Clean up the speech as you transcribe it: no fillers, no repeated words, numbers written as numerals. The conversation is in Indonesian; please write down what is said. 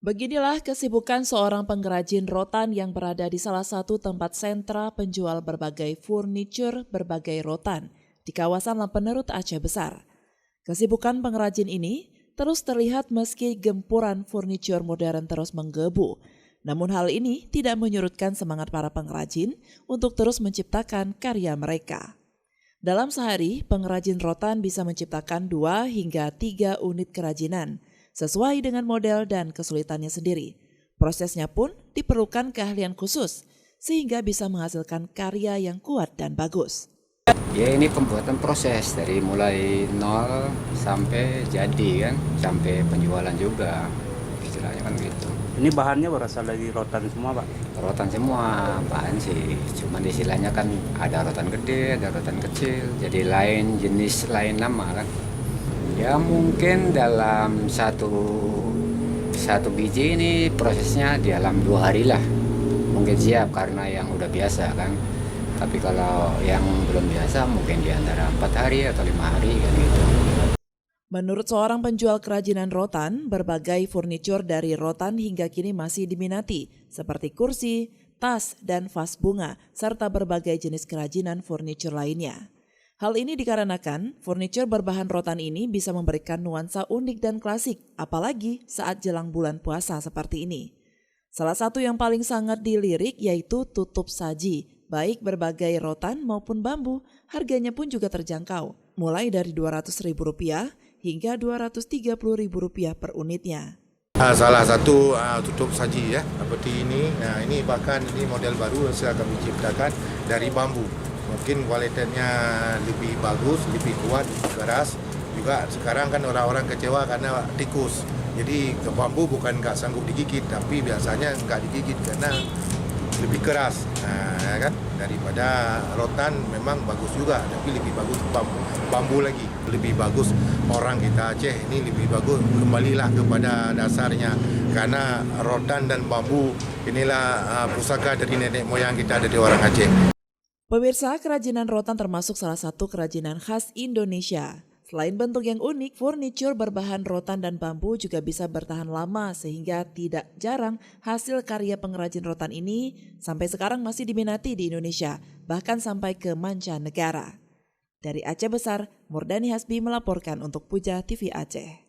Beginilah kesibukan seorang pengrajin rotan yang berada di salah satu tempat sentra penjual berbagai furniture berbagai rotan di kawasan Lempenerut, Aceh Besar. Kesibukan pengrajin ini terus terlihat meski gempuran furniture modern terus menggebu. Namun hal ini tidak menyurutkan semangat para pengrajin untuk terus menciptakan karya mereka. Dalam sehari, pengrajin rotan bisa menciptakan 2 hingga 3 unit kerajinan, sesuai dengan model dan kesulitannya sendiri. Prosesnya pun diperlukan keahlian khusus, sehingga bisa menghasilkan karya yang kuat dan bagus. Ya, ini pembuatan proses dari mulai nol sampai jadi kan, sampai penjualan juga, istilahnya kan gitu. Ini bahannya berasal dari rotan semua, Pak? Rotan semua, bahan sih, cuman istilahnya kan ada rotan gede, ada rotan kecil, jadi lain jenis, lain nama kan. Ya mungkin dalam satu biji ini prosesnya di dalam 2 hari lah, mungkin siap karena yang udah biasa kan. Tapi kalau yang belum biasa mungkin di antara 4 hari atau 5 hari kan gitu. Menurut seorang penjual kerajinan rotan, berbagai furniture dari rotan hingga kini masih diminati, seperti kursi, tas, dan vas bunga, serta berbagai jenis kerajinan furniture lainnya. Hal ini dikarenakan furniture berbahan rotan ini bisa memberikan nuansa unik dan klasik, apalagi saat jelang bulan puasa seperti ini. Salah satu yang paling sangat dilirik yaitu tutup saji, baik berbagai rotan maupun bambu, harganya pun juga terjangkau, mulai dari Rp200.000 hingga Rp230.000 per unitnya. Salah satu tutup saji ya, seperti ini. Nah, ini bahkan ini model baru yang kami ciptakan dari bambu. Mungkin kualitasnya lebih bagus, lebih kuat, lebih keras. Juga sekarang kan orang-orang kecewa karena tikus. Jadi ke bambu bukan nggak sanggup digigit, tapi biasanya nggak digigit karena lebih keras. Nah, kan daripada rotan memang bagus juga, tapi lebih bagus bambu lagi. Lebih bagus orang kita Aceh ini lebih bagus, kembalilah kepada dasarnya. Karena rotan dan bambu inilah pusaka dari nenek moyang kita dari orang Aceh. Pemirsa, kerajinan rotan termasuk salah satu kerajinan khas Indonesia. Selain bentuk yang unik, furniture berbahan rotan dan bambu juga bisa bertahan lama sehingga tidak jarang hasil karya pengrajin rotan ini sampai sekarang masih diminati di Indonesia, bahkan sampai ke mancanegara. Dari Aceh Besar, Murdani Hasbi melaporkan untuk Puja TV Aceh.